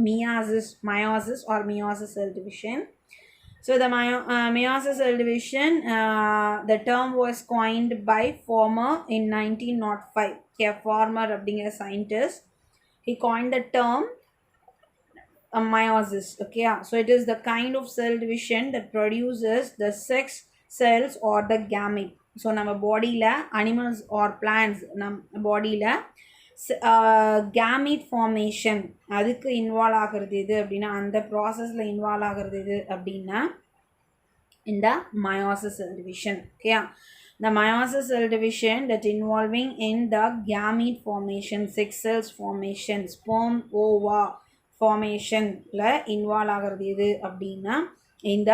meiosis or meiosis cell division. So the meiosis cell division, the term was coined by Former in 1905. A Former being a scientist, he coined the term meiosis. Okay, yeah. So it is the kind of cell division that produces the sex cells or the gamete. So நம்ம பாடியில் animals R plans பாடியில் gamete formation அதுக்கு involve ஆகிறது எது அப்படின்னா அந்த ப்ராசஸில் involve ஆகிறது எது அப்படின்னா இந்த meiosis cell division. Okay, the meiosis cell division that involving in the gamete formation, sex cells formation, sperm ova formationல இன்வால்வ் ஆகிறது எது அப்படின்னா இந்த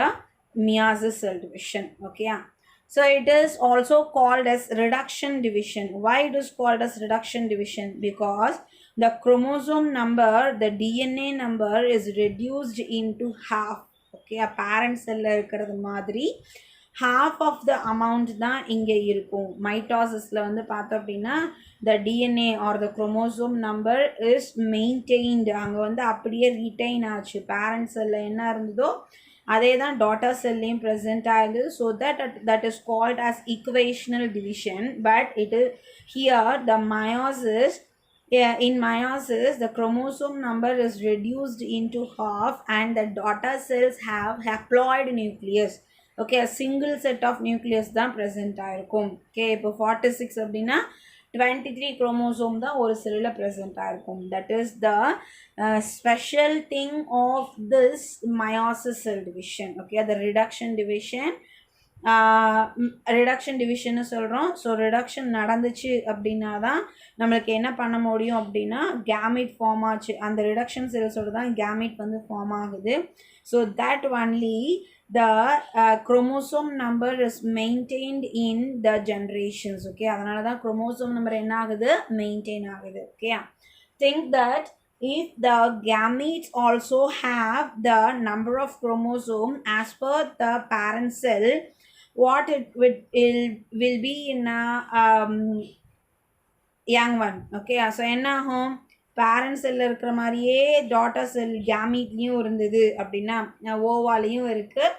meiosis cell division. Okay, so it is also called as reduction division. Why it is called as reduction division? Because the chromosome number, the DNA number is reduced into half. Okay, parent cell இருக்கிறது மாதிரி half of the amount தான் இங்கே இருக்கும். மைட்டாசிஸில் வந்து பார்த்தோம் அப்படின்னா the DNA or the chromosome number is maintained. அங்கே வந்து அப்படியே retain ஆச்சு. parent cell என்ன இருந்ததோ அதே தான் டாட்டர் செல்லையும் ப்ரெசென்ட் ஆகுது. So that is called as equational division. But it is here the meiosis. In meiosis, the chromosome number is reduced into half and the daughter cells have haploid nucleus. Okay, a single set of nucleus தான் present ஆயிருக்கும். Okay, இப்போ 46 அப்படின்னா 23 chromosome தான் ஒரு செல்லில் present ஆயிருக்கும். That is the special thing of this meiosis cell division. Okay, the reduction division. Reduction டிவிஷன்னு சொல்கிறோம். ஸோ ரிடக்ஷன் நடந்துச்சு அப்படின்னா தான் நம்மளுக்கு என்ன பண்ண முடியும் அப்படின்னா கேமிட் ஃபார்ம் ஆச்சு. அந்த ரிடக்ஷன் செல்ஸோடு தான் கேமிட் வந்து ஃபார்ம் ஆகுது. So that only the chromosome number is maintained in the generations. Okay, அதனால தான் chromosome number என்ன ஆகுது maintain ஆகுது. Okay, think that if the gametes also have the number of chromosome as per the parent cell, what it will be in a young one. Okay, so என்ன ஆகும் parent செல்லில் இருக்கிற மாதிரியே daughter செல் கேமீட்லேயும் இருந்தது அப்படின்னா ஓவாலையும் இருக்குது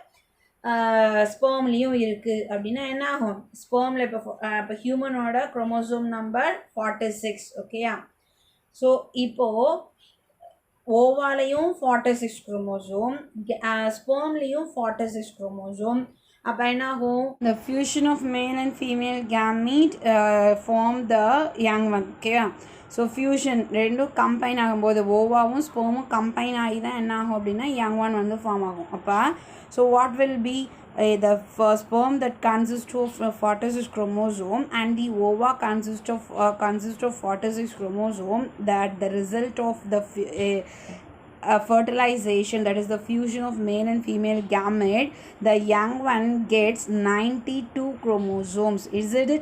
ஸ்பெர்ம்லேயும் இருக்குது அப்படின்னா என்ன ஆகும் ஸ்பெர்மில் இப்போ ஹியூமனோட குரோமோசோம் நம்பர் 46. ஓகேயா, ஸோ இப்போது ஓவாலையும் 46 குரோமோசோம், ஸ்பெர்ம்லேயும் 46 குரோமோசோம். அப்போ என்ன ஆகும் the fusion of male and female gamete form the young one. ஓகேயா, ஸோ ஃபியூஷன் ரெண்டும் கம்பைன் ஆகும்போது ஓவாவும் ஸ்பெர்மும் கம்பைன் ஆகி தான் என்ன ஆகும் அப்படின்னா யங் ஒன் வந்து ஃபார்ம் ஆகும். அப்போ so what will be the sperm that consists of 46 chromosome and the ova consists of 46 chromosome, that the result of the fertilization, that is the fusion of male and female gamete, the young one gets 92 chromosomes. Is it?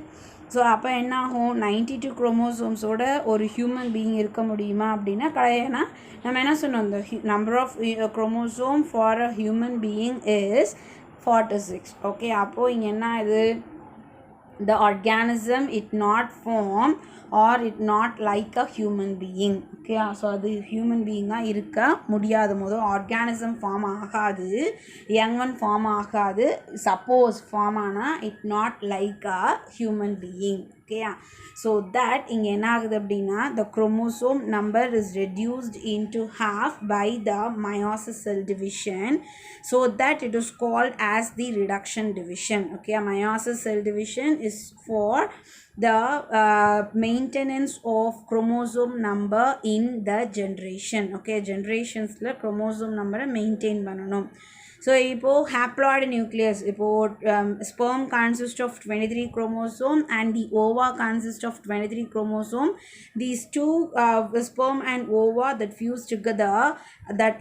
So அப்போ என்ன ஆகும் 92 குரோமோசோம்ஸோட ஒரு human being இருக்க முடியுமா அப்படின்னா கிடையாதுனா நம்ம என்ன சொன்னோம் இந்த number of chromosome for a human being is 46. Okay, அப்போது இங்கே என்ன இது the organism it not form or it not like a human being. Okay, so அது human being தான் இருக்க முடியாத போது organism ஃபார்ம் ஆகாது, young one ஃபார்ம் ஆகாது. சப்போஸ் ஃபார்ம் ஆனால் it not like a human being. Okay, so that இங்கே என்ன ஆகுது அப்படின்னா the chromosome number is reduced into half by the meiosis cell division, so that it is called as the reduction division. Okay, meiosis cell division is for the maintenance of chromosome number in the generation. Okay, generations la chromosome number maintain பண்ணனும். So இப்போ haploid nucleus, இப்போ sperm consists of 23 chromosome and the ova consists of 23 chromosome. These two sperm and ova that fuse together, that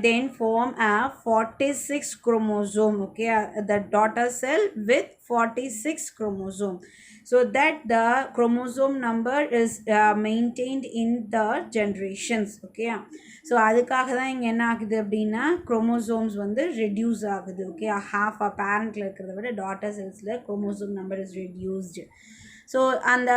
then form a 46 chromosome. Okay, the daughter cell with 46 chromosome, so that the chromosome number is maintained in the generations. Okay, so அதுக்காக தான் இங்கே என்ன ஆகுது அப்படின்னா chromosomes வந்து reduce ஆகுது. Okay, half பேரண்ட்டில் இருக்கிறத விட டாட்டர் செல்ஸில் chromosome number is reduced. So அந்த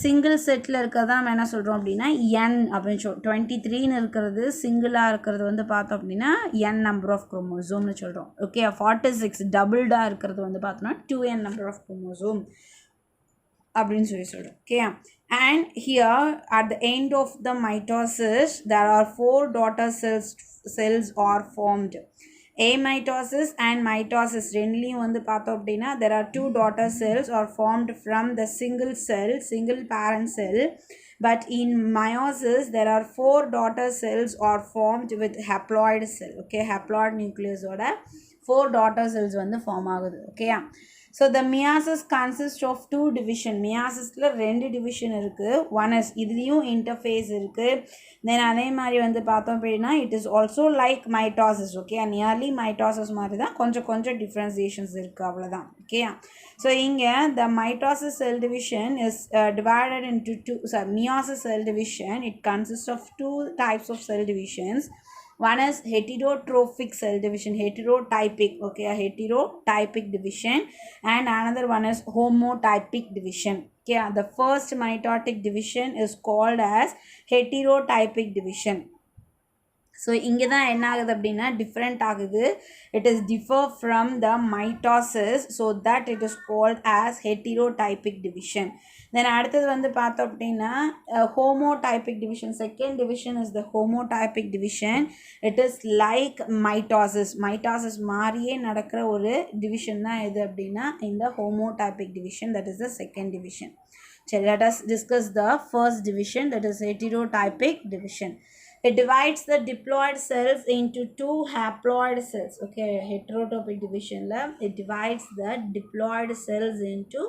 சிங்கிள் செட்டில் இருக்கிறது தான் நம்ம என்ன சொல்கிறோம் அப்படின்னா என் அப்படின்னு சொல்கிறோம். 23ன்னு இருக்கிறது சிங்கிளாக இருக்கிறது வந்து பார்த்தோம் அப்படின்னா என் நம்பர் ஆஃப் குரோமோசோம்னு சொல்கிறோம். ஓகே, 46 டபுள்டாக இருக்கிறது வந்து பார்த்தோம்னா 2n நம்பர் ஆஃப் குரோமோசோம் அப்படின்னு சொல்கிறோம். Okay, and here at the end of the mitosis there are 4 daughter cells are formed. Amitosis and mitosis ரெண்டுலையும் வந்து பார்த்தோம் அப்படின்னா there are 2 daughter cells are formed from the single parent cell, but in meiosis there are 4 daughter cells are formed with haploid cell. Okay, haploid nucleus ஓட 4 daughter cells வந்து form ஆகுது. Okay, so the meiosis consists of 2 division. Meiosisல 2 division இருக்கு. One is இதுலயும் interphase இருக்கு. Then அதே மாதிரி வந்து பார்த்தோம் அப்படின்னா it is also like mitosis. Okay, nearly mitosis மாதிரி தான், கொஞ்சம் differentiations இருக்கு, அவ்வளவுதான். Okay, so இங்க the mitosis cell division is divided into two. Meiosis cell division, it consists of 2 types of cell divisions. One is heterotrophic cell division, heterotypic. Okay, a heterotypic division, and another one is homotypic division. Okay, the first mitotic division is called as heterotypic division. So இங்கே தான் என்ன ஆகுது அப்படின்னா different ஆகுது. It is differ from the mitosis, so that it is called as heterotypic division. Then அடுத்தது வந்து பார்த்தோம் அப்படின்னா homotypic division. Second division is the homotypic division. It is like mitosis மாதிரியே நடக்கிற ஒரு டிவிஷன் தான் எது அப்படின்னா இந்த homotypic division, that is the second division. சரி, let us discuss the first division, that is heterotypic division. It divides the diploid cells into 2 haploid cells. Okay, heterotypic division la it divides the diploid cells into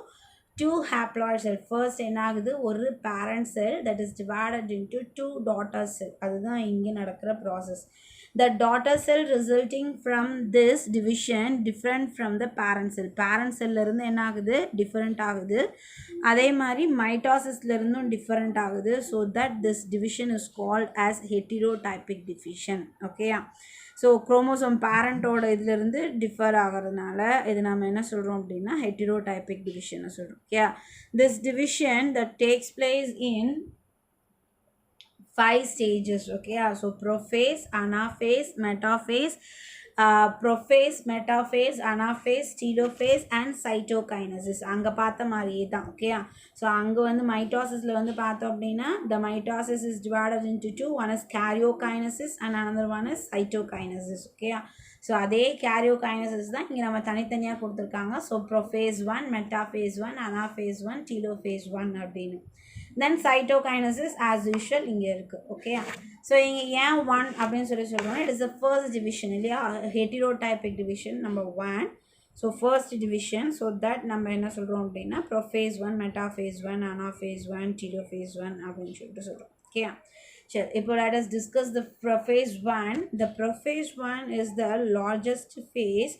2 haploid cells. First என்ன ஆகுது, ஒரு parent cell that is divided into 2 daughter cell. அதுதான் இங்கே நடக்கிற process. The daughter cell resulting from this division different from the parent cell. Parent cell இருந்து என்ன ஆகுது, different ஆகுது. அதே மாதிரி மைட்டாசிஸ்ல இருந்தும் different ஆகுது. So that this division is called as heterotypic division. Okay, so chromosome பேரண்டோட இதிலிருந்து டிஃபர் ஆகிறதுனால இது நம்ம என்ன சொல்கிறோம் அப்படின்னா ஹெட்டிரோடைபிக் டிவிஷனை சொல்கிறோம். Okay, this division that takes place in 5 stages. Okay, so prophase, anaphase, metaphase, prophase, metaphase, anaphase, telophase and cytokinesis. அங்கே பார்த்த மாதிரியே தான். ஓகே, ஸோ அங்கே வந்து மைட்டாசிஸில் வந்து பார்த்தோம் அப்படின்னா the mitosis is divided into 2. One is karyokinesis and another one is cytokinesis. Okay, so அதே karyokinesis தான் இங்கே நம்ம தனித்தனியாக கொடுத்துருக்காங்க. So prophase 1, metaphase 1, anaphase 1, telophase 1 அப்படின்னு. then cytokinesis as usual இங்கே இருக்குது. ஓகே, ஸோ இங்கே ஏன் 1 அப்படின்னு சொல்கிறோம், it is the first division இல்லையா, heterotypic division number 1. So first division, so that நம்ம என்ன சொல்கிறோம் அப்படின்னா prophase 1, metaphase 1, anaphase 1, telophase 1 அப்படின்னு சொல்லிட்டு சொல்கிறோம். ஓகே, சரி, இப்போ let us discuss the prophase 1. The prophase 1 is the largest phase.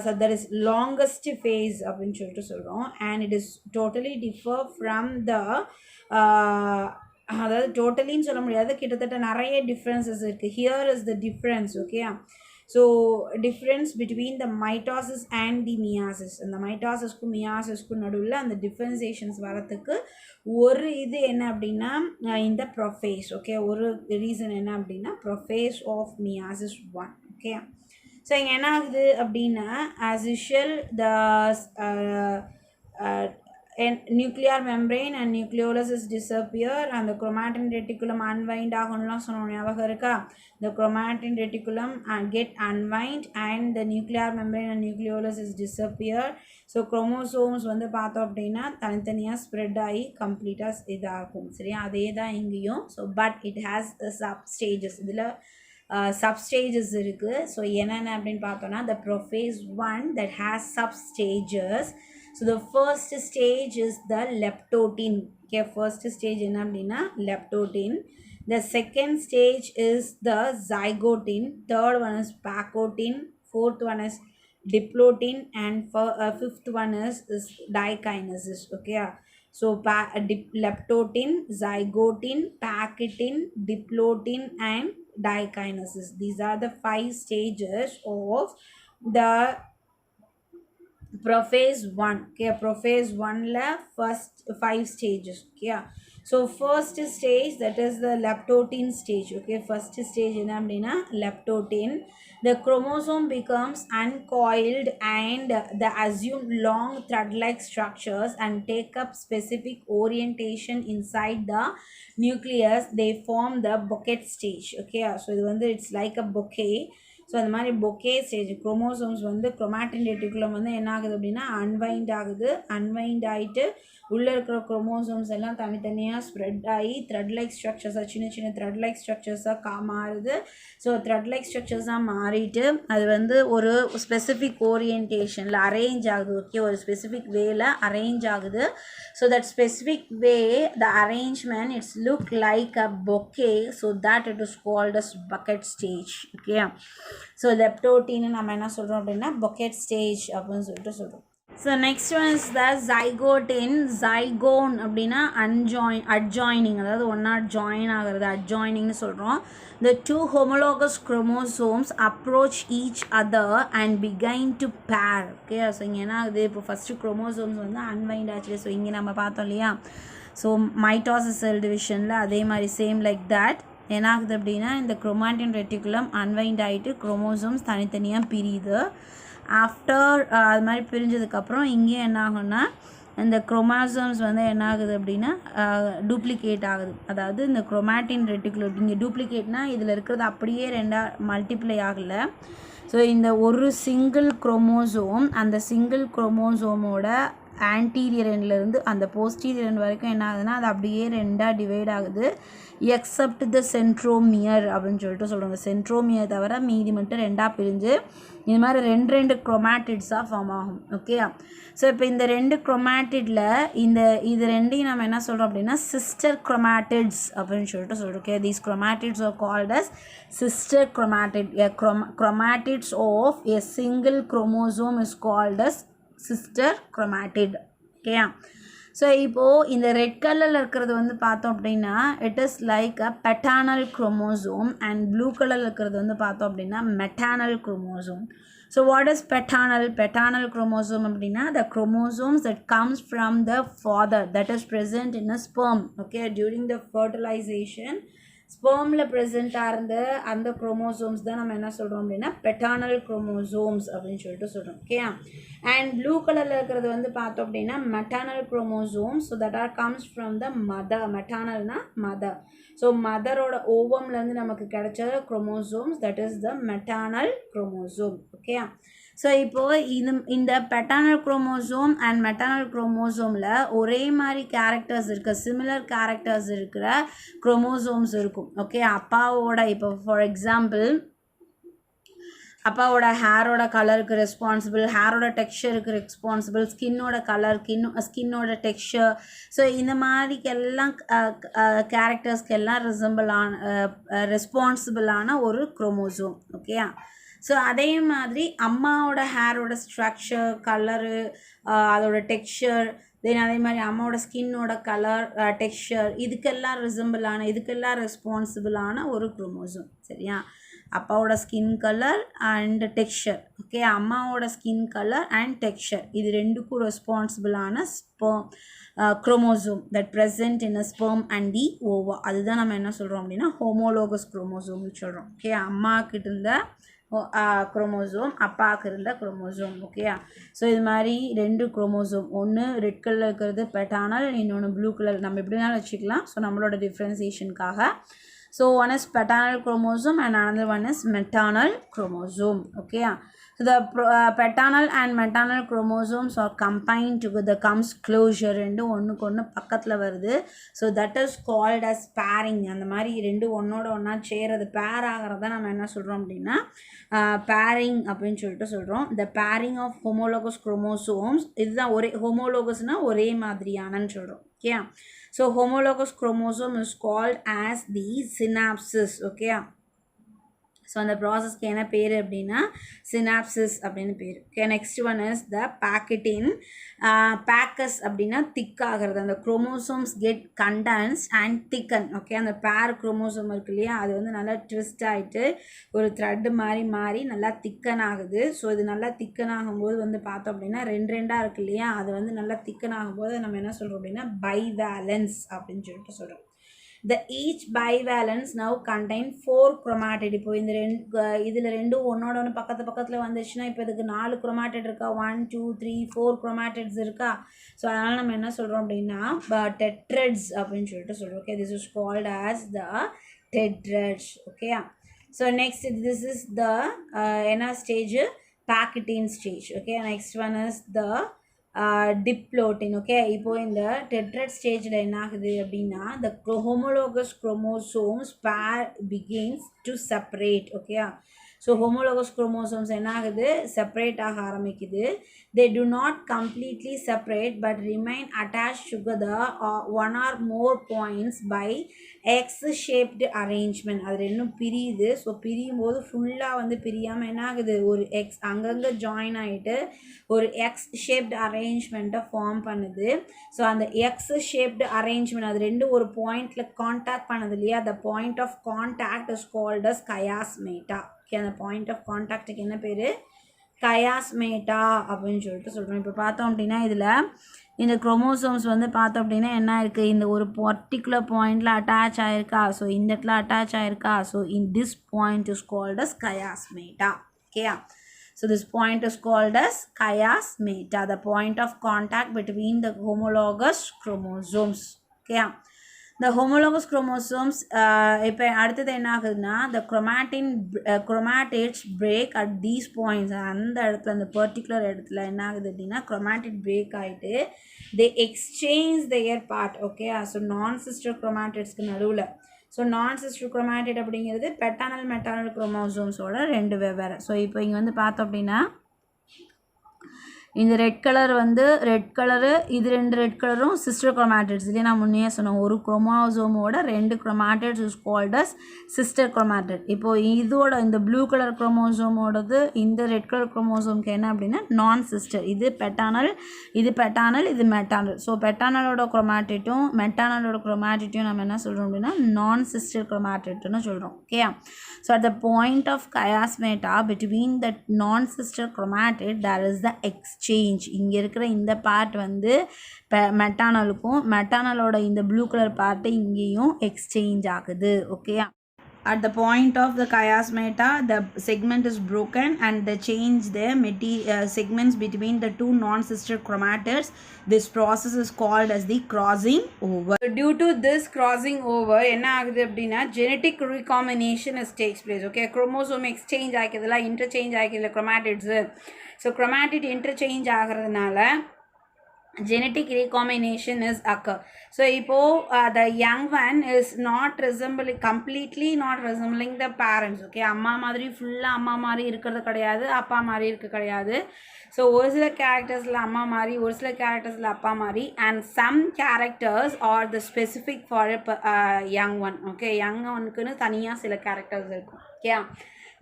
So that is longest phase அப்படின்னு சொல்லிட்டு சொல்கிறோம். and it is totally differ from the அதாவது டோட்டலின்னு சொல்ல முடியாது, கிட்டத்தட்ட நிறைய டிஃப்ரென்சஸ் இருக்குது. Here is the difference. Okay, so difference between the mitosis and the meiosis. அந்த மைட்டாசிஸ்க்கும் மியாசிஸ்க்கும் நடுவில் அந்த டிஃப்ரென்சியேஷன்ஸ் வரத்துக்கு ஒரு இது என்ன அப்படின்னா இந்த ப்ரொஃபேஸ். ஓகே, ஒரு ரீசன் என்ன அப்படின்னா prophase of meiosis 1. Okay, so இங்கே என்ன ஆகுது அப்படின்னா as usual the nuclear membrane and nucleolus disappear and the chromatin reticulum unwind ஆகணும்லாம் சொன்னோம், ஞாபகம் இருக்கா? The chromatin reticulum get unwind and the nuclear membrane and nucleolus disappear. So chromosomes வந்து பார்த்தோம் அப்படின்னா தனித்தனியாக ஸ்ப்ரெட் ஆகி கம்ப்ளீட்டாக இதாகும். சரியா, அதே தான் இங்கேயும். So but it has sub stages. இதில் substages இருக்குது. ஸோ என்னென்ன அப்படின்னு பார்த்தோன்னா the prophase 1 that has substages. So the first stage is the leptotin. Okay, first stage என்ன அப்படின்னா leptotin. The second stage is the zygotin. Third one is pacotin. Fourth one is diplotin and fifth one is dikinesis. Okay, so leptotin, zygotin, pacotin, diplotin and dikinesis. These are the 5 stages of the prophase 1. Okay, prophase 1 la first 5 stages. Okay, so first stage, that is the leptotin stage. Okay, first stage enna appadina leptotin. The chromosome becomes uncoiled and the assume long thread like structures and take up specific orientation inside the nucleus. They form the bouquet stage. Okay, so இது வந்து it's like a bouquet. So அந்த மாதிரி bouquet stage chromosomes வந்து chromatin reticulum வந்து என்ன ஆகுது அப்படின்னா unwind ஆகுது. அன்வைண்ட் ஆகிட்டு உள்ளே இருக்கிற குரோமோசோம்ஸ் எல்லாம் தனித்தனியாக ஸ்ப்ரெட் ஆகி த்ரெட் லைக் ஸ்ட்ரக்சர்ஸாக சின்ன சின்ன த்ரெட் லைக் ஸ்ட்ரக்சர்ஸாக மாறுது. ஸோ த்ரெட் லைக் ஸ்ட்ரக்சர்ஸாக மாறிட்டு அது வந்து ஒரு ஸ்பெசிஃபிக் ஓரியன்டேஷனில் அரேஞ்ச் ஆகுது. ஓகே, ஒரு ஸ்பெசிஃபிக் வேல அரேஞ்ச் ஆகுது. So that specific way the arrangement it's look like a bouquet. So that it is called as bouquet stage. Okay, so லெப்டோட்டின்னு நம்ம என்ன சொல்கிறோம் அப்படின்னா பொக்கெட் ஸ்டேஜ் அப்படின்னு சொல்லிட்டு சொல்கிறோம். So next one is the zygotene. Zygon அப்படின்னா அட்ஜாயினிங், அதாவது ஒன்றா ஜாயின் ஆகிறது அட்ஜாயினிங்னு சொல்கிறோம். The two homologous chromosomes approach each other and begin to pair. Okay, so இங்கே என்ன ஆகுது, இப்போ ஃபஸ்ட்டு குரோமோசோம்ஸ் வந்து அன்வைண்ட் ஆச்சு. ஸோ இங்கே நம்ம பார்த்தோம் இல்லையா, ஸோ மைட்டாசிஸ் செல் டிவிஷனில் அதே மாதிரி சேம் லைக் தட் என்ன ஆகுது அப்படின்னா இந்த குரோமாட்டின் ரெட்டிகுலம் அன்வைண்ட் ஆகிட்டு குரோமோசோம்ஸ் தனித்தனியாக பிரியுது. ஆஃப்டர் அது மாதிரி பிரிஞ்சதுக்கப்புறம் இங்கே என்ன ஆகும்னா இந்த குரோமோசோம்ஸ் வந்து என்ன ஆகுது அப்படின்னா டூப்ளிகேட் ஆகுது. அதாவது இந்த குரோமாட்டின் ரெட்டிகுலம் இங்கே டூப்ளிகேட்னால் இதில் இருக்கிறது அப்படியே ரெண்டாக மல்டிப்ளை ஆகலை. ஸோ இந்த ஒரு சிங்கிள் குரோமோசோம் அந்த சிங்கிள் குரோமோசோமோட ஆன்டீரியர் எண்ட்லேருந்து அந்த போஸ்டீரியர் எண்ட் வரைக்கும் என்ன ஆகுதுன்னா அது அப்படியே ரெண்டாக டிவைட் ஆகுது. எக்ஸப்ட் த சென்ட்ரோமியர் அப்படின்னு சொல்லிட்டு சொல்கிறாங்க. சென்ட்ரோமியர் தவிர மீதி மட்டும் ரெண்டாக பிரிஞ்சு இது மாதிரி ரெண்டு குரோமாட்டிட்ஸாக ஃபார்ம் ஆகும். ஓகே, ஸோ இப்போ இந்த ரெண்டு குரோமாட்டிடில் இது ரெண்டையும் நம்ம என்ன சொல்கிறோம் அப்படின்னா சிஸ்டர் குரோமாட்டிட்ஸ் அப்படின்னு சொல்லிட்டு சொல்கிறோம். Okay, these chromatids are called as sister chromatid. Chromatids of a single chromosome is called as sister chromatid. Okay, so இப்போது இந்த ரெட் கலரில் இருக்கிறது வந்து பார்த்தோம் அப்படின்னா it is like a paternal chromosome and blue கலரில் இருக்கிறது வந்து பார்த்தோம் அப்படின்னா maternal chromosome. So what is paternal chromosome அப்படின்னா the chromosomes that comes from the father that is present in a sperm. Okay, during the fertilisation ஸ்பெர்மில் ப்ரெசென்ட்டாக இருந்த அந்த chromosomes தான் நம்ம என்ன சொல்கிறோம் அப்படின்னா பெட்டானல் குரோமோசோம்ஸ் அப்படின்னு சொல்லிட்டு சொல்கிறோம். ஓகே, அண்ட் ப்ளூ கலரில் இருக்கிறது வந்து பார்த்தோம் அப்படின்னா maternal chromosomes. So that are comes from the mother. மெட்டானல்னா மதர். ஸோ மதரோட ஓவம்லேருந்து நமக்கு கிடைச்ச chromosomes that is the maternal chromosome. Okay, so இப்போது இந்த பெட்டானல் குரோமோசோம் அண்ட் மெட்டானல் குரோமோசோமில் ஒரே மாதிரி கேரக்டர்ஸ் இருக்குது, சிமிலர் கேரக்டர்ஸ் இருக்கிற குரோமோசோம்ஸ் இருக்கும். ஓகே, அப்பாவோட இப்போ ஃபார் எக்ஸாம்பிள் அப்பாவோட ஹேரோட கலருக்கு ரெஸ்பான்சிபிள், ஹேரோட டெக்ஸ்சருக்கு ரெஸ்பான்சிபிள், ஸ்கின்னோட கலர், ஸ்கின்னோட டெக்ஸ்சர். ஸோ இந்த மாதிரிக்கெல்லாம் கேரக்டர்ஸ்க்கெல்லாம் ரெஸ்பான்சிபிளான ஒரு குரோமோசோம். ஓகே, ஸோ அதே மாதிரி அம்மாவோட ஹேரோட ஸ்ட்ரக்சர், கலரு, அதோட டெக்ஸ்சர், தென் அதே மாதிரி அம்மாவோட ஸ்கின்னோட கலர், டெக்ஸ்சர், இதுக்கெல்லாம் ரெஸ்பான்சிபிளான ஒரு குரோமோசோம். சரியா, அப்பாவோட skin colour and texture. Okay, அம்மாவோட ஸ்கின் கலர் அண்ட் டெக்ஸ்சர் இது ரெண்டுக்கும் ரெஸ்பான்சிபிளான chromosome that present in a sperm and the ova. அதுதான் நம்ம என்ன சொல்கிறோம் அப்படின்னா ஹோமோலோகஸ் குரோமோசோம்னு சொல்கிறோம். ஓகே, அம்மாக்கிட்ட இருந்த குரோமோசோம், அப்பாவுக்கு இருந்த குரோமோசோம். ஓகே, ஸோ இது மாதிரி ரெண்டு குரோமோசோம், ஒன்று ரெட் கலரில் இருக்கிறது பெட்டானல், இன்னொன்று ப்ளூ கலர், நம்ம எப்படி வேணாலும் வச்சுக்கலாம். ஸோ நம்மளோட டிஃப்ரென்சியேஷனுக்காக. So one is paternal chromosome and another one is maternal chromosome. Okay, so the paternal and maternal chromosomes are combined together, comes closure, ரெண்டு ஒன்றுக்கு ஒன்று பக்கத்தில் வருது. So that is called as pairing. அந்த மாதிரி ரெண்டு ஒன்றோட ஒன்றா சேருது, பேர் ஆகிறத நம்ம என்ன சொல்கிறோம் அப்படின்னா பேரிங் அப்படின்னு சொல்லிட்டு சொல்கிறோம். the pairing of homologous chromosomes, இதுதான் ஒரே ஹோமோலோகஸ்னால் ஒரே மாதிரியானன்னு சொல்கிறோம். Okay, so homologous chromosome is called as the synapses. Okay, so அந்த ப்ராசஸ்க்கு என்ன பேர் அப்படின்னா சினாப்சிஸ் அப்படின்னு பேர். Okay, next one is the pachytene. பேக்கஸ் அப்படின்னா திக் ஆகிறது. அந்த chromosomes get condense and thicken. Okay, அந்த பேர் குரோமோசோம் இருக்கு இல்லையா, அது வந்து நல்லா ட்விஸ்ட் ஆகிட்டு ஒரு த்ரெட்டு மாறி நல்லா திக்கன் ஆகுது. ஸோ இது நல்லா திக்கன் ஆகும்போது வந்து பார்த்தோம் அப்படின்னா ரெண்டாக இருக்கு இல்லையா, அது வந்து நல்லா திக்கன் ஆகும்போது நம்ம என்ன சொல்கிறோம் அப்படின்னா பைவேலன்ஸ் அப்படின்னு சொல்லிட்டு சொல்கிறோம். The each bivalence now contain 4 chromatid. இப்போ இந்த இதில் ரெண்டும் ஒன்னோட ஒன்று பக்கத்தில் வந்துச்சுன்னா இப்போ இதுக்கு 4 chromatid இருக்கா, 1 2 3 4 chromatids இருக்கா. ஸோ அதனால் நம்ம என்ன சொல்கிறோம் அப்படின்னா tetrads அப்படின்னு சொல்லிட்டு சொல்கிறோம். Okay, this is called as the tetrads. Okay, so next this is the என்ன stage, pachytene stage. Okay, next one is the diplotene. Okay, இப்போ இந்த டெட்ரட் ஸ்டேஜில் என்ன ஆகுது அப்படின்னா the homologous chromosomes pair begins to separate. Okay, so homologous chromosomes என்ன ஆகுது, separate ஆக ஆரம்பிக்குது. they do not completely separate but remain attached together one or more points by X-shaped arrangement. அது ரெண்டும் பிரியுது. ஸோ பிரியும் போது ஃபுல்லாக வந்து பிரியாமல் என்ன ஆகுது, ஒரு எக்ஸ் அங்கங்கே ஜாயின் ஆகிட்டு ஒரு எக்ஸ் ஷேப்டு அரேஞ்ச்மெண்ட்டை ஃபார்ம் பண்ணுது. ஸோ அந்த எக்ஸ் ஷேப்டு அரேஞ்ச்மெண்ட் அது ரெண்டும் ஒரு பாயிண்டில் கான்டாக்ட் பண்ணுது இல்லையா, the point of contact is called as chiasmata. Okay, அந்த பாயிண்ட் ஆஃப் கான்டாக்டுக்கு என்ன பேர், கயாஸ்மேட்டா அப்படின்னு சொல்லிட்டு சொல்கிறோம். இப்போ பார்த்தோம் அப்படின்னா இதில் இந்த குரோமோசோம்ஸ் வந்து பார்த்தோம் அப்படின்னா என்ன இருக்குது, இந்த ஒரு பர்டிகுலர் பாயிண்டில் அட்டாச் ஆகிருக்கா, ஸோ இந்த இடத்துல அட்டாச் ஆகிருக்கா. So in this point is called as chiasmata. Okay, so this point is called as chiasmata, the point of contact between the homologous chromosomes. Okay, the homologous chromosomes இப்போ அடுத்தது என்ன ஆகுதுன்னா the chromatids break at these points. அந்த இடத்துல அந்த particular இடத்துல என்ன ஆகுது அப்படின்னா chromatid break ஆகிட்டு they exchange their part. Okay, so நான் சிஸ்டர் chromatidsக்கு நடுவில். ஸோ நான் சிஸ்டர் குரோமேட்டிட் அப்படிங்கிறது பெட்டானல் மெட்டானல் குரோமோசோம்ஸோட ரெண்டு வெவ்வேறு. ஸோ இப்போ இங்கே வந்து பார்த்தோம் அப்படின்னா இந்த ரெட் கலர் வந்து ரெட் கலரு, இது ரெண்டு ரெட் கலரும் சிஸ்டர் குரோமேட்டிட்ஸ் இல்லையா, நான் முன்னே சொன்னோம் ஒரு குரோமோசோமோட ரெண்டு chromatids is called as sister chromatid. இப்போது இதோட இந்த ப்ளூ கலர் குரோமோசோமோடது இந்த ரெட் கலர் குரோமோசோம்க்கு என்ன அப்படின்னா நான் சிஸ்டர். இது பெட்டானல், இது மெட்டானல். ஸோ பெட்டானலோட குரோமேட்டிட்டும் மெட்டானலோட குரோமேட்டிட்டும் நம்ம என்ன சொல்கிறோம் அப்படின்னா நான் சிஸ்டர் குரோமேட்டிட்னு சொல்கிறோம். Okay, so at the point of chiasmata between the non sister chromatid there is the exchange. இங்கே இருக்கிற இந்த பார்ட் வந்து மெட்டானலுக்கும் மெட்டானலோட இந்த ப்ளூ கலர் பார்ட்டு இங்கேயும் எக்ஸ்சேஞ்ச் ஆகுது. Okay, at the point of the chiasmata the segment is broken and they change the segments between the two non-sister chromatids. This process is called as the crossing over. Due to this crossing over என்ன ஆகுது அப்படின்னா genetic recombination takes place. Okay, chromosome exchange ஆகிக்குதுல, interchange ஆகிக்குதுல chromatids. So chromatid interchange ஆகிறதுனால genetic recombination is occur. So இப்போது the young one is completely not resembling the parents. Okay, அம்மா மாதிரி ஃபுல்லாக அம்மா மாதிரி இருக்கிறது கிடையாது, அப்பா மாதிரி இருக்க கிடையாது. ஸோ ஒரு சில கேரக்டர்ஸில் அம்மா மாதிரி, ஒரு சில கேரக்டர்ஸில் அப்பா மாதிரி. And some characters are the specific for young one. Okay, young ஒனுக்குன்னு தனியாக சில கேரக்டர்ஸ் இருக்கும். Okay,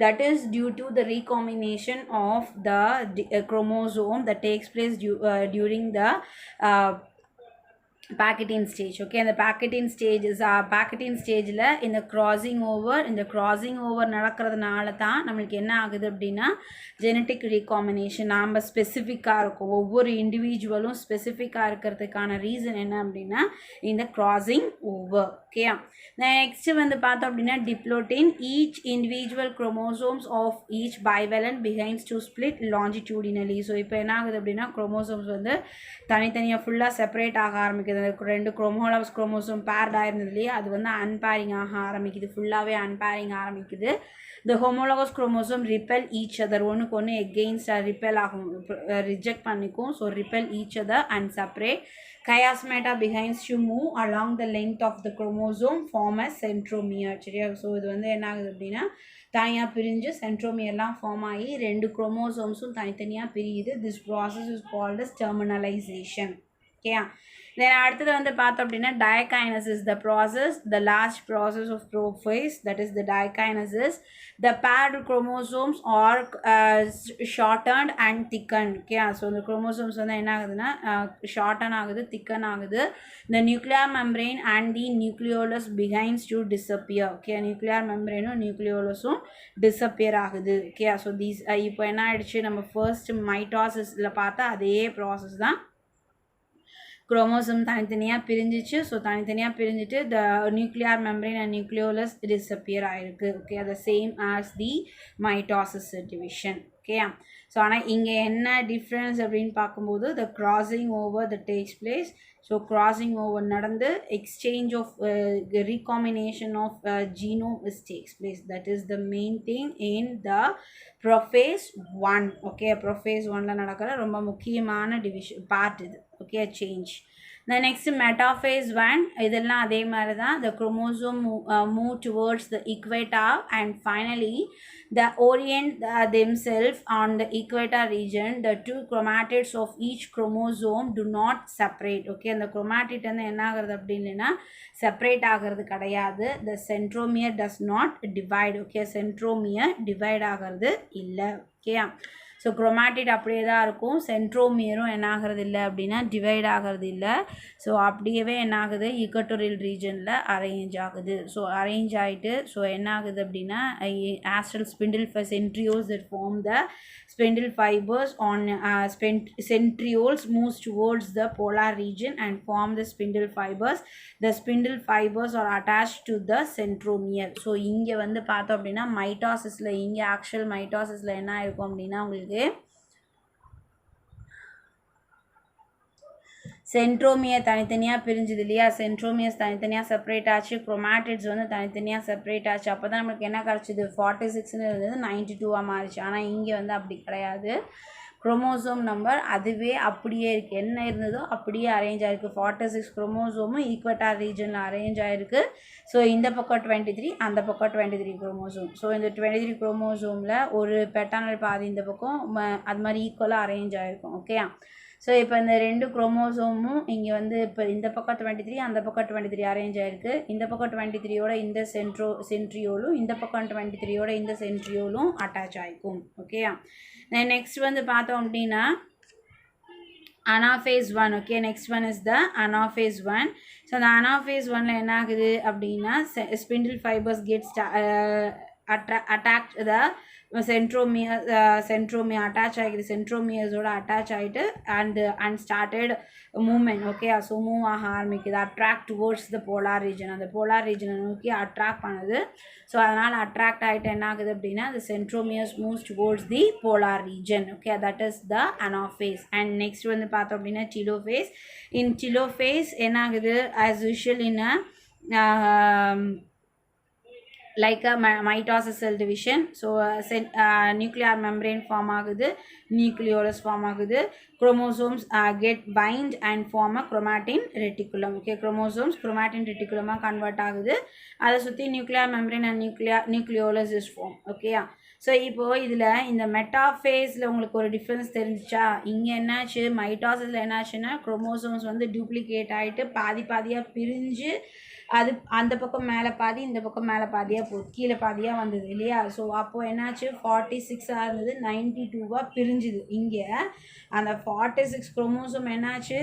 that is due to the recombination of the chromosome that takes place during the pachytene stage. Okay, அந்த பேக்கெட்டின் ஸ்டேஜ் பேக்கெட்டின் ஸ்டேஜில் இந்த crossing over நடக்கிறதுனால தான் நம்மளுக்கு என்ன ஆகுது அப்படின்னா ஜெனட்டிக் ரீகாம்பினேஷன் நாம் ஸ்பெசிஃபிக்காக இருக்கும். ஒவ்வொரு இண்டிவிஜுவலும் ஸ்பெசிஃபிக்காக இருக்கிறதுக்கான ரீசன் என்ன அப்படின்னா இந்த crossing over. ஓகே, நெக்ஸ்ட்டு வந்து பார்த்தோம் அப்படின்னா diplotene. Each individual chromosomes of each bivalent begins to split longitudinally. So இப்போ என்ன ஆகுது அப்படின்னா குரோமோசோம்ஸ் வந்து தனித்தனியாக ஃபுல்லாக செப்பரேட் ஆக ஆரம்பிக்குது. ரெண்டு குரோமோசோம் பேர்டாக இருந்தது இல்லையா, அது வந்து அன்பேரிங் ஆக ஆரம்பிக்குது, ஃபுல்லாகவே அன்பேரிங் ஆரம்பிக்குது. the homologous chromosome repel each other. ஒன்றுக்கு ஒன்று எகெயின்ஸ்ட் ரிப்பெல் ஆகும், ரிஜெக்ட் பண்ணிக்கும். So repel each other and separate. Chiasmata begins to move along the length of the chromosome, form as centromere. சரியா, ஸோ இது வந்து என்ன ஆகுது அப்படின்னா தனியாக பிரிஞ்சு சென்ட்ரோமியர்லாம் ஃபார்ம் ஆகி ரெண்டு குரோமோசோம்ஸும் தனித்தனியாக பிரியுது. This process is called as terminalisation. Okay, Then அடுத்தது வந்து பார்த்தோம் அப்படின்னா diakinesis, the process, the last process of prophase, that is the diakinesis. The paired chromosomes are shortened and thickened. Okay, so the chromosomes வந்து என்ன ஆகுதுன்னா shorten ஆகுது, thicken ஆகுது. The nuclear membrane and the nucleolus begins to disappear. Okay, nuclear membrane nucleolus disappear ஆகுது. Okay, so these இப்போ என்ன ஆயிடுச்சு, நம்ம first mitosisல பார்த்தா அதே process தான். குரோமோசோம் தனித்தனியாக பிரிஞ்சிச்சு. ஸோ தனித்தனியாக பிரிஞ்சுட்டு the nuclear membrane and nucleolus disappear ஆகிருக்கு. Okay, the same as the mitosis division. ஓகேயா, ஸோ ஆனால் இங்கே என்ன டிஃப்ரென்ஸ் அப்படின்னு பார்க்கும்போது the crossing over the takes place. So crossing over நடந்து exchange of recombination of genome is takes place. That is the main thing in the prophase 1. Okay, prophase 1ல நடக்கிற ரொம்ப முக்கியமான டிவிஷன் பார்ட் இது. Okay, change. The next metaphase 1, இதெல்லாம் அதே மாதிரி தான். The chromosome move towards the equator and finally the orient themselves on the equator region. The two chromatids of each chromosome do not separate. Okay, அந்த chromatid வந்து என்ன ஆகிறது அப்படின்னா separate ஆகிறது கிடையாது. The centromere does not divide. Okay, centromere divide ஆகிறது இல்லை. Okay, so chromatid அப்படியே தான் இருக்கும். சென்ட்ரோமியரும் என்ன ஆகிறது இல்லை அப்படின்னா டிவைட் ஆகிறது இல்லை. ஸோ அப்படியே என்ன ஆகுது, ஈக்வட்டோரியல் ரீஜனில் அரேஞ்ச் ஆகுது. ஸோ அரேஞ்ச் ஆகிட்டு ஸோ என்ன ஆகுது அப்படின்னா astral spindle centrioles that form the spindle fibers on centrioles moves towards the polar region and form the spindle fibers. The spindle fibers are attached to the centromere. So இங்கே வந்து பார்த்தோம் அப்படின்னா மைட்டாசிஸில் இங்கே actual மைட்டாசிஸில் என்ன இருக்கும் அப்படின்னா உங்களுக்கு சென்ட்ரோமியர் தனித்தனியாக பிரிஞ்சுது இல்லையா, சென்ட்ரோமியர்ஸ் தனித்தனியாக செப்பரேட் ஆச்சு, குரோமாட்டிட்ஸ் வந்து தனித்தனியாக செப்பரேட் ஆச்சு. அப்போ தான் நம்மளுக்கு என்ன கிடச்சிது, 46ன்னு இருந்தது 92 மாறிச்சு. ஆனால் இங்கே வந்து அப்படி கிடையாது. குரோமோசோம் நம்பர் அதுவே அப்படியே இருக்குது, என்ன இருந்ததோ அப்படியே அரேஞ்ச் ஆகிருக்கு. 46 குரோமோசோமும் ஈக்வட்டார் ரீஜனில் அரேஞ்ச் ஆகிருக்கு. ஸோ இந்த பக்கம் 23, அந்த பக்கம் 23 குரோமோசோம். ஸோ இந்த 23 குரோமோசோமில் ஒரு பெட்டானல் பாதி இந்த பக்கம் அது மாதிரி ஈக்குவலாக அரேஞ்ச் ஆகிருக்கும். ஓகே, ஸோ இப்போ இந்த ரெண்டு குரோமோசோமும் இங்கே வந்து இப்போ இந்த பக்கம் 23, அந்த பக்கம் 23 அரேஞ்ச் ஆகிருக்கு. இந்த பக்கம் 23யோட இந்த சென்ட்ரியோலும் இந்த பக்கம் 23யோட இந்த சென்ட்ரியோலும் அட்டாச் ஆகிக்கும். ஓகே, நெக்ஸ்ட் வந்து பார்த்தோம் அப்படின்னா anaphase 1. Okay, next one is the anaphase 1. So அந்த அனாஃபேஸ் 1ல் என்ன ஆகுது அப்படின்னா spindle fibres gets attacked the centromere attach ஆகிடுது, சென்ட்ரோமியர்ஸோட அட்டாச் ஆகிட்டு and started movement. Okay, so move ஆக ஆரம்பிக்குது. Attract towards the polar region, அந்த போலார் ரீஜனை நோக்கி அட்ராக்ட் பண்ணுது. ஸோ அதனால் அட்ராக்ட் ஆகிட்டு என்ன ஆகுது அப்படின்னா the centromeres moves towards the polar region. Okay, that is the anaphase. And next வந்து பார்த்தோம் அப்படின்னா telophase. In telophase என்ன ஆகுது, as usual in a like a mitosis cell division. So nuclear membrane form ஆகுது, nucleolus form ஆகுது, chromosomes get bind and form a chromatin reticulum. Okay, chromosomes chromatin reticulum convert ஆகுது, அதை சுற்றி nuclear membrane and nucleolus is form. Okay, so இப்போது இதில் இந்த மெட்டாஃபேஸில் உங்களுக்கு ஒரு டிஃப்ரென்ஸ் தெரிஞ்சிச்சா? இங்கே என்னாச்சு, மைட்டாசிஸில் என்னாச்சுன்னா குரோமோசோம்ஸ் வந்து டூப்ளிகேட் ஆகிட்டு பாதி பாதியாக பிரிஞ்சு அது அந்த பக்கம் மேலே பாதி இந்த பக்கம் மேலே பாதியாக கீழே பாதியாக வந்தது இல்லையா. ஸோ அப்போது என்னாச்சு, 46ஆக இருந்தது 92வாக பிரிஞ்சுது. இங்கே அந்த 46 குரோமோசோம் என்னாச்சு,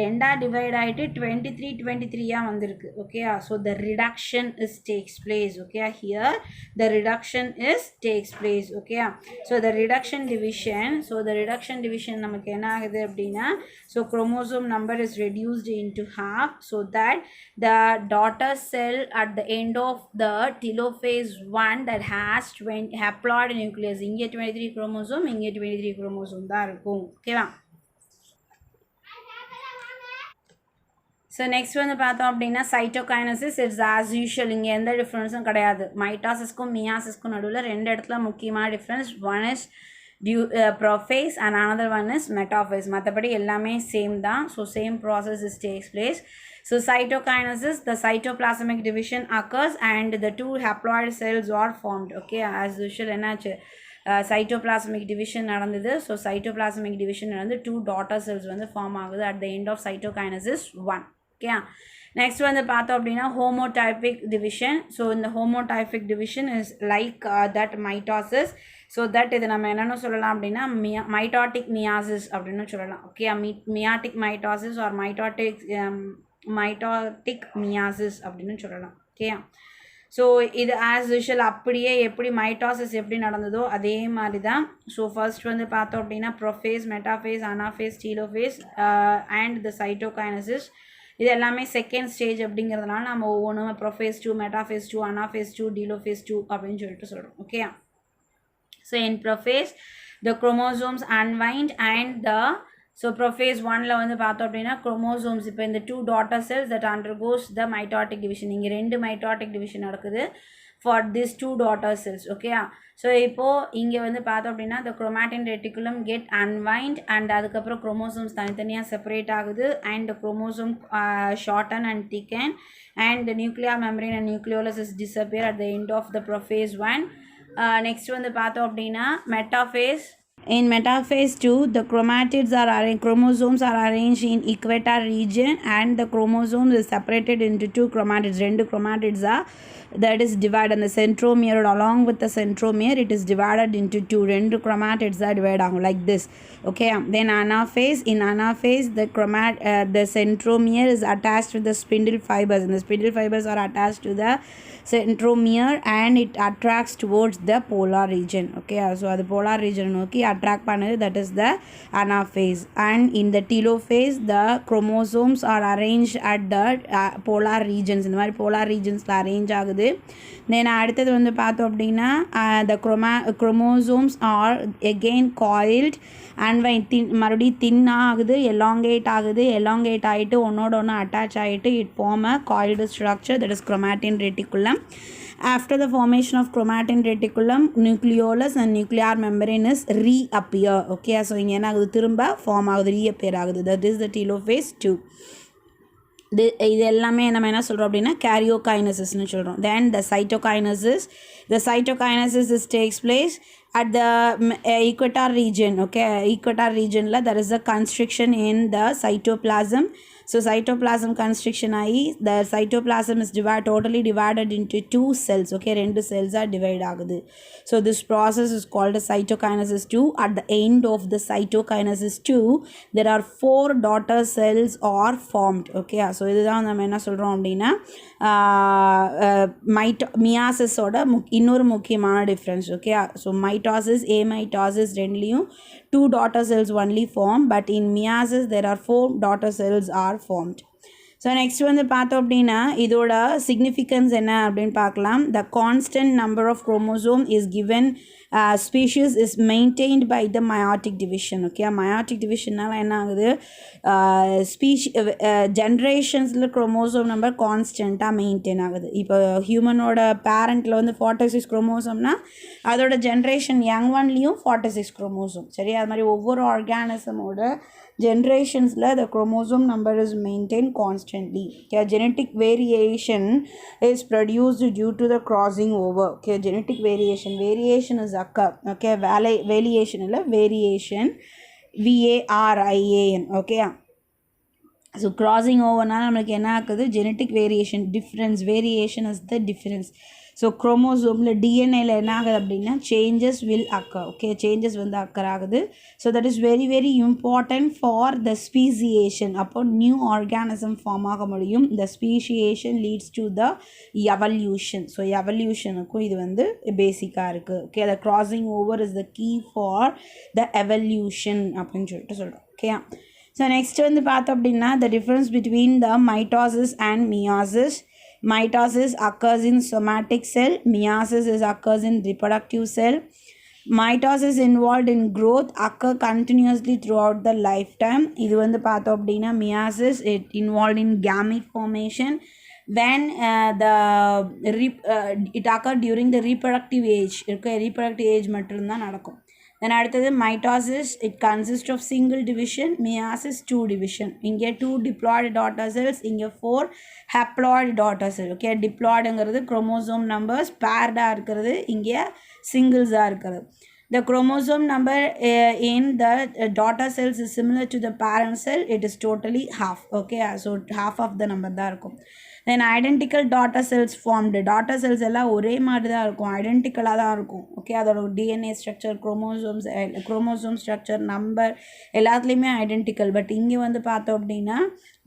ரெண்டாக டிவைட் ஆகிட்டு 23 வந்திருக்கு. Okay, so the reduction is takes place. Okay, here the reduction is takes place. Okay, so the reduction division நமக்கு என்ன ஆகுது அப்படின்னா, so chromosome number is reduced into half so that the daughter cell at the end of the telophase 1 that has 20 haploid nucleus. இங்கே 23 chromosome, இங்கே 23 chromosome தான் இருக்கும். ஓகேவா? So next வந்து பார்த்தோம் அப்படின்னா சைட்டோகைனசிஸ். இட்ஸ் ஆஸ் யூஷுவல், இங்கே எந்த டிஃப்ரென்ஸும் கிடையாது. மைட்டாசிஸ்க்கும் மியாசிஸ்க்கும் நடுவில் ரெண்டு இடத்துல முக்கியமான difference. One is prophase and another one is metaphase. மற்றபடி எல்லாமே சேம் தான். So same process is takes place. So cytokinesis, the cytoplasmic division occurs and the two haploid cells are formed. Okay, as usual என்னாச்சு, cytoplasmic division நடந்தது. So cytoplasmic division நடந்து 2 daughter cells வந்து form ஆகுது at the end of cytokinesis 1. Okay, next வந்து பார்த்தோம் அப்படின்னா homotypic division. So இந்த homotypic division is like that mitosis. So that இது நம்ம என்னென்னு சொல்லலாம் அப்படின்னா மைட்டாட்டிக் மியாசிஸ் அப்படின்னு சொல்லலாம். Okay, meiotic mitosis or mitotic meiosis அப்படின்னு சொல்லலாம். ஓகே, ஸோ இது ஆஸ் யூஷுவல் அப்படியே எப்படி மைட்டாசிஸ் எப்படி நடந்ததோ அதே மாதிரி தான். ஸோ ஃபர்ஸ்ட் வந்து பார்த்தோம் அப்படின்னா prophase, metaphase, anaphase, telophase and the cytokinesis. இது எல்லாமே செகண்ட் ஸ்டேஜ் அப்படிங்கிறதுனால நம்ம ஒவ்வொன்றும் ப்ரோஃபேஸ் 2, மெட்டாஃபேஸ் 2, அனாஃபேஸ் 2, டீலோஃபேஸ் 2 அப்படின்னு சொல்லிட்டு சொல்கிறோம். Okay, so in prophase the chromosomes unwind and the so prophase 1ல் வந்து பார்த்தோம் அப்படின்னா குரோமோசோம்ஸ் இப்போ இந்த 2 daughter cells that undergoes the mitotic division. இங்கே 2 மைட்டாட்டிக் டிவிஷன் நடக்குது for this 2 daughter cells. Okay, so இப்போது இங்கே வந்து பார்த்தோம் அப்படின்னா the chromatin reticulum get unwind and அதுக்கப்புறம் குரோமோசோம்ஸ் தனித்தனியாக செப்பரேட் ஆகுது and chromosome shorten and thicken and the nuclear membrane and nucleolus is disappear at the end of the prophase 1. Next வந்து பார்த்தோம் அப்படின்னா metaphase. In metaphase 2, the chromosomes are arranged in equator region and the chromosomes is separated into 2 chromatids. 2 chromatids are that is divided, and the centromere along with the centromere it is divided into 2. 2 chromatids are divided like this. Okay, then anaphase. In anaphase the centromere is attached with the spindle fibers, and the spindle fibers are attached to the centromere and it attracts towards the polar region. Okay, so the polar region nokki attract panadhu, that is the anaphase. And in the telophase the chromosomes are arranged at the polar regions. இந்த மாதிரி polar regionsல arrange ஆகுது. then அடுத்தது வந்து பார்த்தோம் அப்படின்னா the chromosomes are again coiled and மறுபடியும் thin ஆகுது, elongate ஆகுது, elongate ஆகிட்டு ஒன்னோட ஒன்று அட்டாச் ஆகிட்டு it form a coiled structure, that is chromatin reticulum. After the formation of chromatin reticulum, nucleolus and nuclear membrane is reappear. Okay, so இங்கே என்ன ஆகுது, திரும்ப ஃபார்ம் ஆகுது, reappear ஆகுது. that is the telophase 2. இது எல்லாமே நம்ம என்ன சொல்கிறோம் அப்படின்னா கேரியோகைனசிஸ்னு சொல்கிறோம். then the cytokinesis is takes place at the equator region. Okay, equator region la there is a constriction in the cytoplasm. So cytoplasm constriction the cytoplasm is totally divided into 2 cells. Okay, 2 cells are divided ஆகுது. So this process is called cytokinesis 2. At the end of the cytokinesis 2 there are 4 daughter cells are formed. Okay, so இதுதான் நம்ம என்ன சொல்கிறோம் அப்படின்னா மியாசிஸோட இன்னொரு முக்கியமான difference. Okay, so mitosis amitosis ரெண்டுலேயும் 2 daughter cells only form, but in meiosis there are 4 daughter cells are formed. So next வந்து பார்த்தோம் அப்படின்னா இதோட சிக்னிஃபிகன்ஸ் என்ன அப்படின்னு பார்க்கலாம். The constant number of chromosome is given species is maintained by the meiotic division. Okay, meiotic டிவிஷனால் என்ன ஆகுது, ஜென்ரேஷன்ஸில் குரோமோசோம் நம்பர் கான்ஸ்டண்ட்டாக மெயின்டைன் ஆகுது. இப்போ ஹியூமனோட பேரண்ட்டில் வந்து 46 குரோமோசோம்னா அதோட ஜென்ரேஷன் யங் ஒன்லேயும் 46 குரோமோசோம். சரி, அது மாதிரி ஒவ்வொரு ஆர்கானிசமோட generations the chromosome number is maintained constantly. Okay, genetic variation is produced due to the crossing over. Okay, genetic variation is occur. Okay, variation VARIAN. Okay, so crossing over na namakku enna akudhu, genetic variation is the difference. So குரோமோசோமில் டிஎன்ஏல என்ன ஆகுது அப்படின்னா changes will occur. Okay, changes வந்து occur ஆகுது. So that is very very important for the speciation. அப்போ new organism form ஆக முடியும். The speciation leads to the evolution. So எவல்யூஷனுக்கும் இது வந்து பேசிக்காக இருக்குது. Okay, the crossing over is the key for the evolution அப்படின்னு சொல்லிட்டு சொல்கிறோம். ஓகே, ஸோ நெக்ஸ்ட் வந்து பார்த்தோம் அப்படின்னா the difference between the mitosis and meiosis. Mitosis occurs in somatic cell, meiosis occurs in reproductive cell. Mitosis involved in growth occur continuously throughout the lifetime. இது வந்து பார்த்தோம் அப்படின்னா meiosis it involved in gamete formation when it occurred during the reproductive age. reproductive age மட்டும்தான் நடக்கும். Then அடுத்தது mitosis it consists of single division, meiosis 2 division. இங்கே 2 diploid daughter cells, இங்கே 4 haploid daughter cells. Okay, diploidங்கிறது chromosome numbers paired இருக்கிறது, இங்கே singles இருக்கிறது. the chromosome number in the daughter cells is similar to the parent cell. It is totally half. Okay, so half of the number தான் இருக்கும். Then identical daughter cells formed. Daughter cells எல்லாம் ஒரே மாதிரி தான் இருக்கும், ஐடென்டிக்கலாக தான் இருக்கும். ஓகே, அதோட DNA structure, chromosome structure, number எல்லாத்துலேயுமே ஐடென்டிக்கல். பட் இங்கே வந்து பார்த்தோம் அப்படின்னா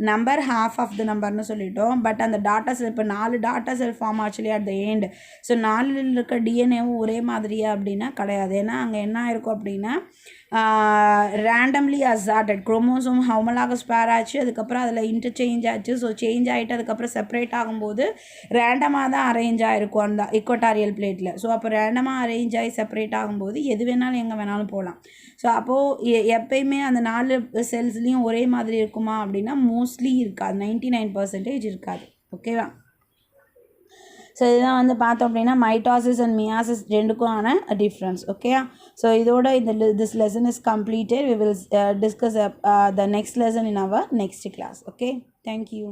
நம்பர் ஹாஃப் ஆஃப் த நம்பர்னு சொல்லிட்டோம். பட் அந்த டாட்டா செல் இப்போ 4 daughter cell form actually at the end. So 4 இருக்க டிஎன்ஏவும் ஒரே மாதிரியா அப்படின்னா கிடையாது. ஏன்னா அங்கே என்ன இருக்கும் அப்படின்னா ரேண்டம்லி அசார்டட் குரோமோசோம் ஹோமோலாகஸ் பேர் ஆச்சு, அதுக்கப்புறம் அதில் இன்டர்சேஞ்ச் ஆச்சு. ஸோ சேஞ்ச் ஆகிட்டு அதுக்கப்புறம் செப்பரேட் ஆகும்போது ரேண்டமாக தான் அரேஞ்ச் ஆகிருக்கும் அந்த இக்வட்டாரியல் பிளேட்டில். ஸோ அப்போ ரேண்டமாக அரேஞ்ச் ஆகி செப்பரேட் ஆகும்போது எது வேணாலும் எங்கே வேணாலும் போகலாம். ஸோ அப்போது எப்பயுமே அந்த 4 செல்ஸ்லேயும் ஒரே மாதிரி இருக்குமா அப்படின்னா மோஸ்ட்லி இருக்காது, 99% இருக்காது. ஓகேவா? ஸோ இதுதான் வந்து பார்த்தோம் அப்படின்னா மைட்டாசிஸ் அண்ட் மியாசிஸ் ரெண்டுக்குமான டிஃப்ரென்ஸ். ஓகேயா? ஸோ இதோட this lesson is completed. We will discuss the next lesson in our next class. Okay, thank you.